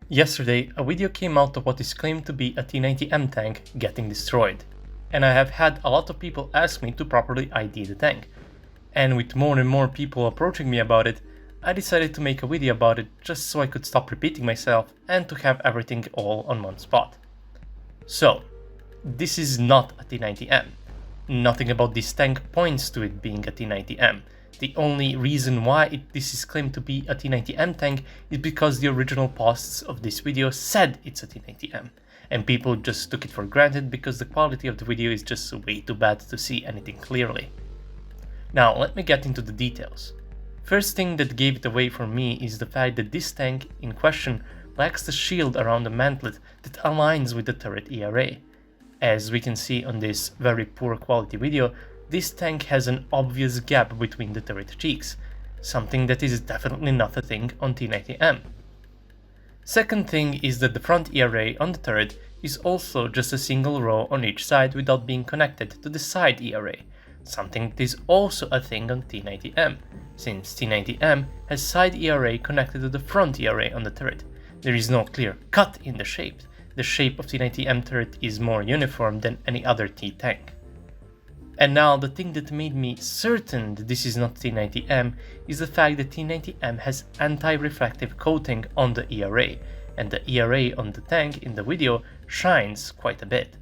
Yesterday, a video came out of what is claimed to be a T-90M tank getting destroyed, and I have had a lot of people ask me to properly ID the tank. And with more and more people approaching me about it, I decided to make a video about it just so I could stop repeating myself and to have everything all on one spot. So, this is not a T-90M. Nothing about this tank points to it being a T-90M. The only reason why this is claimed to be a T-90M tank is because the original posts of this video said it's a T-90M, and people just took it for granted because the quality of the video is just way too bad to see anything clearly. Now let me get into the details. First thing that gave it away for me is the fact that this tank in question lacks the shield around the mantlet that aligns with the turret ERA. As we can see on this very poor quality video, this tank has an obvious gap between the turret cheeks, something that is definitely not a thing on T-90M. Second thing is that the front ERA on the turret is also just a single row on each side without being connected to the side ERA, something that is also a thing on T-90M, since T-90M has side ERA connected to the front ERA on the turret. There is no clear cut in the shape. The shape of T-90M turret is more uniform than any other T tank. And now the thing that made me certain that this is not T-90M is the fact that T-90M has anti-reflective coating on the ERA, and the ERA on the tank in the video shines quite a bit.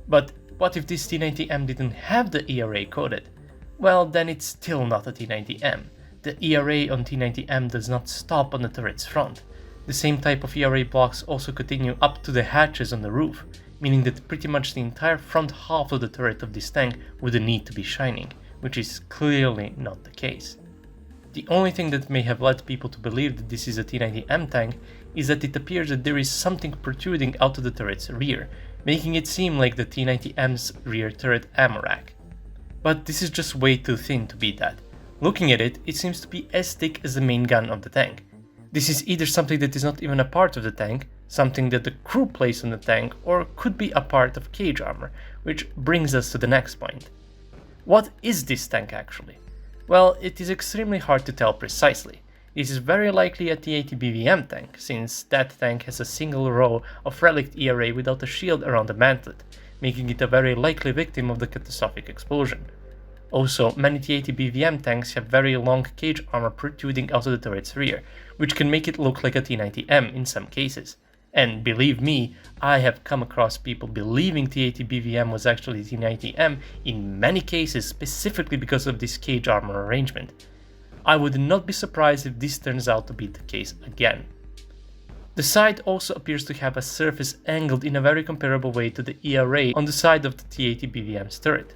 But what if this T-90M didn't have the ERA coated? Well, then it's still not a T-90M. The ERA on T-90M does not stop on the turret's front. The same type of ERA blocks also continue up to the hatches on the roof, meaning that pretty much the entire front half of the turret of this tank would need to be shining, which is clearly not the case. The only thing that may have led people to believe that this is a T-90M tank is that it appears that there is something protruding out of the turret's rear, making it seem like the T-90M's rear turret ammo rack. But this is just way too thin to be that. Looking at it, it seems to be as thick as the main gun of the tank. This is either something that is not even a part of the tank, something that the crew placed on the tank, or could be a part of cage armor, which brings us to the next point. What is this tank actually? Well, it is extremely hard to tell precisely. This is very likely a T-80BVM tank, since that tank has a single row of relic ERA without a shield around the mantlet, making it a very likely victim of the catastrophic explosion. Also, many T-80BVM tanks have very long cage armor protruding out of the turret's rear, which can make it look like a T-90M in some cases. And believe me, I have come across people believing T-80BVM was actually T-90M in many cases specifically because of this cage armor arrangement. I would not be surprised if this turns out to be the case again. The side also appears to have a surface angled in a very comparable way to the ERA on the side of the T-80BVM's turret.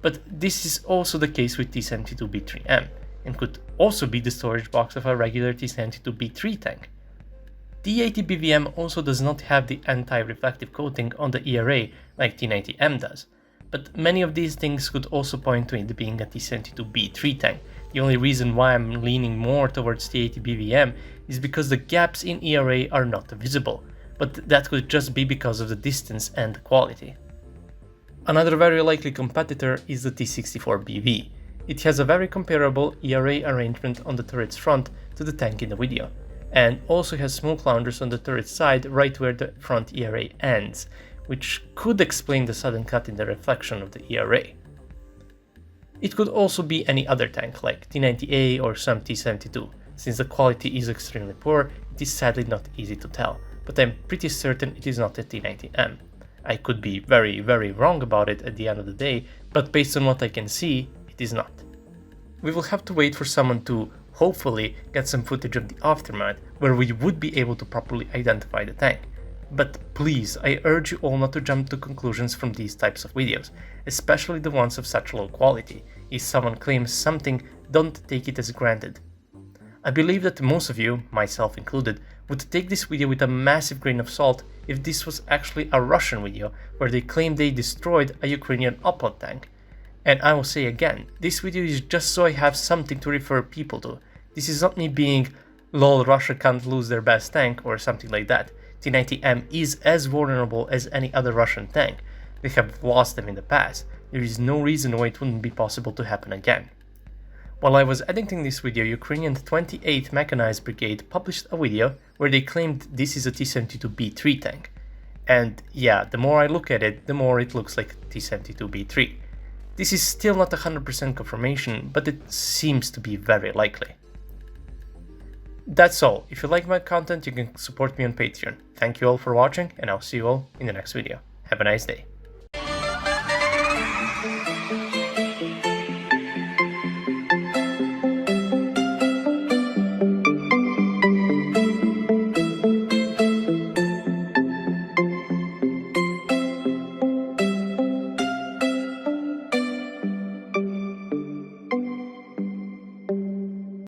But this is also the case with T-72B3M, and could also be the storage box of a regular T-72B3 tank. T-80BVM also does not have the anti-reflective coating on the ERA like T-90M does, but many of these things could also point to it being a T-72B3 tank. The only reason why I'm leaning more towards T-80BVM is because the gaps in ERA are not visible, but that could just be because of the distance and the quality. Another very likely competitor is the T-64BV. It has a very comparable ERA arrangement on the turret's front to the tank in the video, and also has smoke loungers on the turret's side right where the front ERA ends, which could explain the sudden cut in the reflection of the ERA. It could also be any other tank like T-90A or some T-72. Since the quality is extremely poor, it is sadly not easy to tell, but I'm pretty certain it is not a T-90M. I could be very wrong about it at the end of the day, but based on what I can see, it is not. We will have to wait for someone to, hopefully, get some footage of the aftermath where we would be able to properly identify the tank. But please, I urge you all not to jump to conclusions from these types of videos, especially the ones of such low quality. If someone claims something, don't take it as granted. I believe that most of you, myself included, would take this video with a massive grain of salt if this was actually a Russian video where they claim they destroyed a Ukrainian Opel tank. And I will say again, this video is just so I have something to refer people to. This is not me being lol Russia can't lose their best tank or something like that. T-90M is as vulnerable as any other Russian tank. They have lost them in the past. There is no reason why it wouldn't be possible to happen again. While I was editing this video, Ukrainian 28th Mechanized Brigade published a video where they claimed this is a T-72B3 tank. And yeah, the more I look at it, the more it looks like T-72B3. This is still not 100% confirmation, but it seems to be very likely. That's all. If you like my content, you can support me on Patreon. Thank you all for watching, and I'll see you all in the next video. Have a nice day.